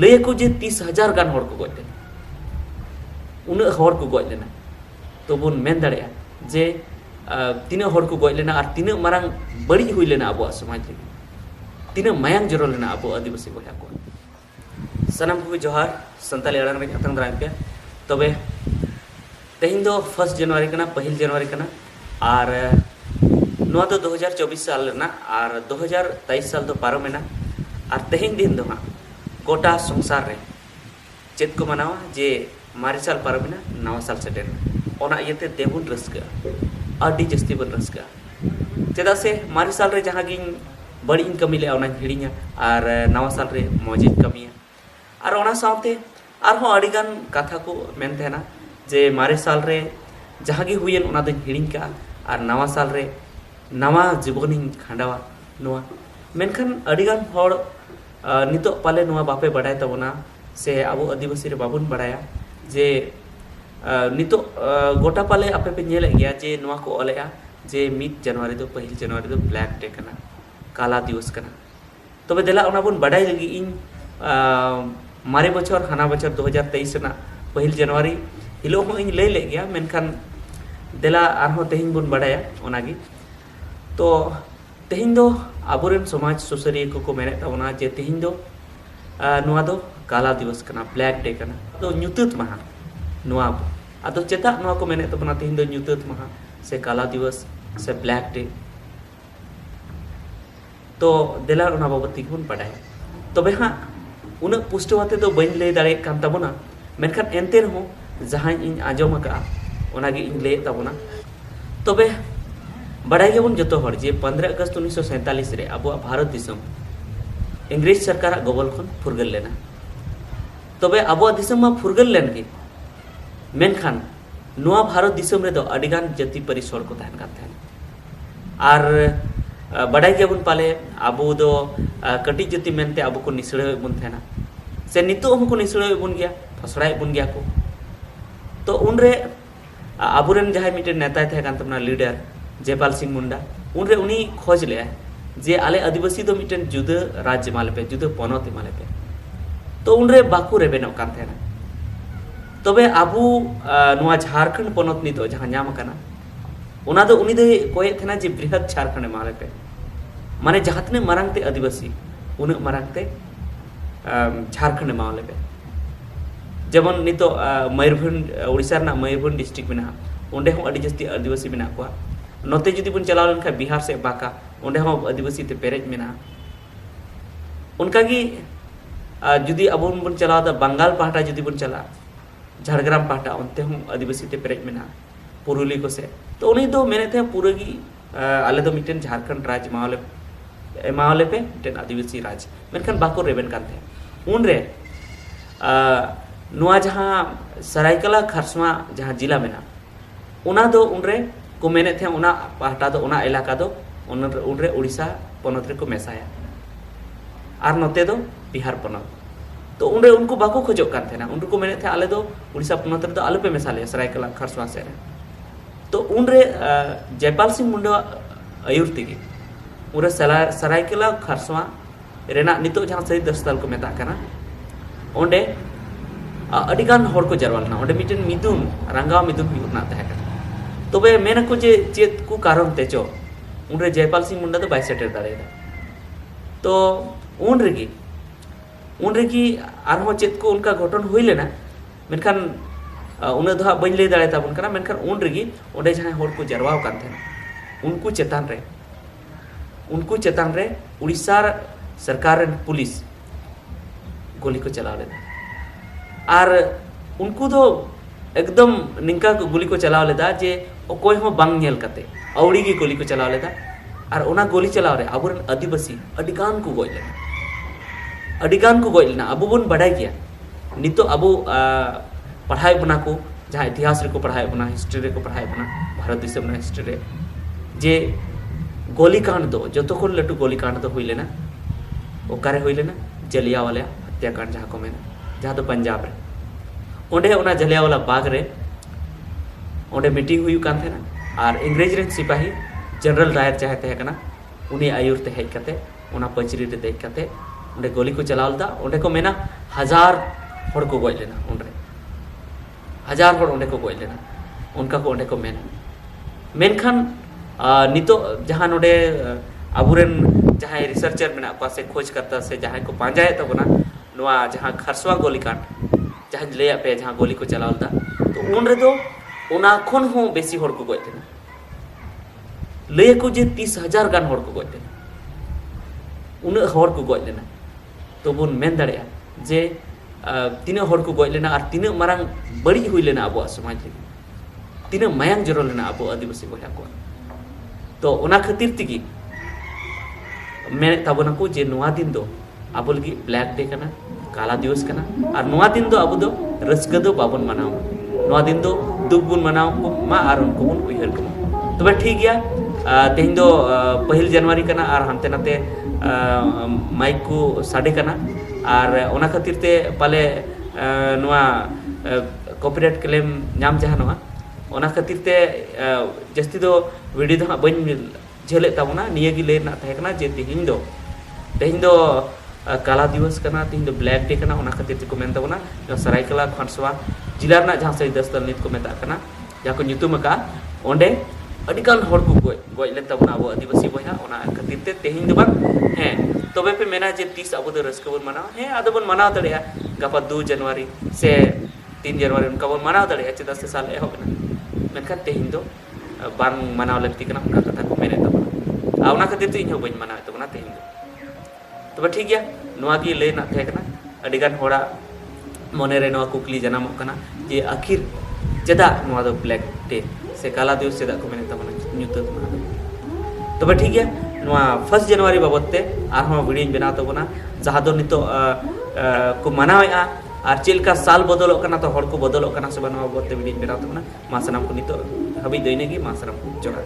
लय को जे 30,000 गान हर को गज लेना उन हर को गज लेना तो बन मेन दाड़े जे तीना हर को गज लेना और तीना मारांग बड़ी हुई लेना अब समाज लगे तीना मायांग जरो लेना अब आदिवासी बया को सनम को जोहार संताली अड़ांग रे अतंग दाराम पे तबे तेहिं दो 1 जनवरी कना पहिल जनवरी कना और नुआ दो 2024 साल ना और 2023 साल दो पारमेना और तेहिं दिन दो हाँ गोटा संसार रे चेत को मनावा जे मारे साल पारमेना नवा साल सेटेन ओना इयते देबुन रस्का अडी जस्ती बन रस्का चेदा से मारे साल रे जहां गिन बड़ी कमी ले ओना हिड़िया और नवा साल रे मौजिद कमिया और ओना साथे और हो अडिगान कथा को मेन थेना जे मारे साल रे जहां गी हुयन ओना दो हिड़िन का और नवा साल रे नवा जीवन खांडावा नुआ मेनखान अडिगान हर नितो पाले नुआ बापे बड़ाय तबना से अब आदिवासी रे बाबुन बड़ाया जे नितो गोटा पाले आपे पे नेले गया जे नुआ को ओलेया जे 1 जनवरी दो पहिल जनवरी दो ब्लैक डे कना काला दिवस कना तबे देला ओना बुन बड़ाय लगी इन मारे बछर हाना बछर 2023 ना पहिल जनवरी हिलो हो इन ले गया मेनखान देला आरहो तेहिं बुन बड़ाया ओनागी तो तेहिं दो आबोरेन समाज सुसरिय को मेने तबना जे तेहिं दो नुआ दो काला दिवस कना ब्लैक डे कना तो न्यूतत महा नुआ आदो चेता नुआ को मेने तबना तेहिं दो न्यूतत महा से काला दिवस से ब्लैक डे तो देला ओना बाबती बुन बड़ाया तबे हाँ उन पुष्टवाते तो बन ले दाड़े कान तबना मेनखान एनते रहो जहां इन आजम का ओनागी इन ले तबना तबे बड़ाई गेबन जतो हर जे 15 अगस्त 1947 रे अब भारत दिसम इंग्रेज सरकार गबल खन फुरगल लेना तबे अब दिसम मा फुरगल लेन के मेनखान नुआ भारत दिसम रे दो अडिगान जाति परिसर को तहन का तहन और बड़ाई गेबन पाले अब दो कटी जाति मेनते अब को निसड़े बन थेना से नितो हमको निसड़े बन गया फसड़ाई बन गया को तो उनरे आबुरेन जहां मिटे नेता थे कान तमना लीडर जयपाल सिंह मुंडा उनरे उनी खोज ले जे आले आदिवासी दो मिटन जुदा राज्य माले पे जुदा पनत माले पे तो उनरे बाकू रे बेनो कान थेना तबे आबू नुआ झारखंड पनत नितो जहां नाम कना उना दो उनी दे कोय थेना जे बृहद झारखंड माले पे माने जहातने मारंगते आदिवासी उन मारंगते झारखंड माले पे जेमन नितो मयूरभंज ओडिसा ना मयूरभंज डिस्ट्रिक्ट में उंडे हो अडी जस्ती आदिवासी में को नोते जुदी बुन चलाव लेन बिहार से बाका उंडे हो आदिवासी ते पेरेज में उनका गी जुदी अब बुन चलाव दा बंगाल पहाटा जुदी बुन चला झारग्राम पहाटा उनते हम आदिवासी ते पेरेज में पुरुली को से तो उन्हीं दो मेने थे पूरे की आले दो मिटन झारखंड राज्य मावले पे मिटन आदिवासी राज्य मेनखान बाको रेबन कान थे उन रे नुआ जहां सरायकला खरसवा जहां जिला में उना दो उनरे को मेने थे उना पहाटा दो उना इलाका दो उनरे उड़ीसा पनत रे को मेसाया और नोते दो बिहार पनत तो उनरे उनको बाको खोजो कान थे ना उनको मेने थे आले दो उड़ीसा पनत रे दो आले पे मेसा ले सरायकला खरसवा से तो उनरे जयपाल सिंह मुंडा आयुर तेगे उरे सरायकला खरसवा रेना नितो जहां शहीद स्थल को मेता कना ओंडे अडिगान हर को जरवालना ओंडे मिटन मिदुन रंगाव मिदुन हुना तहका तबे मेन को जे चेत को कारण तेचो उनरे जयपाल सिंह मुंडा तो बाय सेटर दाड़ेदा तो उन रेगी आरहो चेत को उनका घटन हुई लेना मेनखान उन दो बन ले दाड़े ताबन कना मेनखान उन रेगी ओंडे जहां हर को जरवाव कान थे उनको चेतान रे उड़ीसा सरकार पुलिस गोली को चला लेदा और उनको तो एकदम निंका गोली को चलाव लेदा जे कोई हो बांग नेल कते औड़ी की गोली को चलाव लेदा और ओना गोली चलाव रे आबुरन आदिवासी अडिगान को गoj लेना अब बुन बड़ाई गया नितो अबु पढ़ाई बना को जहां इतिहास रे को पढ़ाई बना हिस्ट्री रे को पढ़ाई बना भारत दिसम ना हिस्ट्री रे जे गोली कांड दो जतो को लटू गोली कांड दो हुई लेना ओकारे हुई लेना जलियावाला हत्याकांड जहां को मेना जहां तो पंजाब रे ओंडे ओना जलियावाला बाग रे ओंडे मीटिंग हुई कान थे ना और इंग्रेज रे सिपाही जनरल डायर चाहे तहे कना उनी आयुर ते हेज कते ओना पंचरी रे देख कते ओंडे गोली को चलावलदा ओंडे को मेना हजार हर को गज लेना उनरे हजार हर ओंडे को गज लेना उनका को ओंडे को मेन मेनखान नितो जहाँ नोडे अबुरेन जहाँ रिसर्चर मेना को से खोजकर्ता से जहाँ को पांजाए तबना नोआ जहाँ खरसवा गोलीकांड जहाँ ले पे जहाँ गोली को चलावलदा तो उन रे दो उना खन हो बेसी हर को गज लेना ले को जे 30,000 गान हर को गज लेना उन हर को गज लेना तो बुन मेन दाड़े जे तीन हर को गज लेना और तीन मारांग बड़ी हुई लेना अब समाज लगी तीन मायांग जरो लेना अब आदिवासी बया को तो उना खातिर तिगी मेन ताबना को जे नोआ दिन दो अब लगी ब्लैक डे कना काला दिवस कना और नोआ दिन दो अब दो रस्का दो बाबन मनाओ नोआ दिन दो दुख बुन मनाओ को मा और उनको बुन उइहर को तबे ठीक गया तेहिं दो 1 जनवरी कना और हानते नाते माइक को साडे कना और उना खातिर ते पाले नोआ कॉपीराइट क्लेम नाम जहां नोआ उना खातिर ते जस्ती दो वीडियो दो बन झेले ताबना निये गी लेना थाकना जे तेहिं दो काला दिवस कना तेहिं दो ब्लैक डे कना उना खातिर को मेन ताबना सरायकला खरसवा जिला रना जहां से 10 नित को मेता कना या को nyutum का ओंडे अडिकान हर को गज लेन ताबना अब आदिवासी बया उना खातिर ते तेहिं दो बान हे तबे पे मेना जे 30 अब दो रस्क बन मनाओ हे आदो बन मनाओ दड़िया गपा 2 जनवरी से 3 जनवरी उनका बन मनाओ दड़िया चेदा से साल एहो कना मेनखान तेहिं दो बान मनाव लगती कना उना कथा को मेने ताबना उना खातिर ते इहो बन मनाव ताबना तेहिं दो तबे ठीक गया नोआ गी लेना थे कना अडिगान होड़ा मने रे नोआ कुकली जनामो कना जे आखिर चेदा नोआ दो ब्लैक डे से काला दिवस चेदा को मेने ताबना nyutum तबे ठीक गया नोआ 1 जनवरी बाबते आरहों वीडियो बनाव ताबना जहां दो नितो को मनावेआ और चेलका साल बदलों कना तो हर को बदलों कना से बनवा बाबते वीडियो बनाव ताबना मा सनाम को नितो हबी दैने गी मा सनाम को जोड़ा।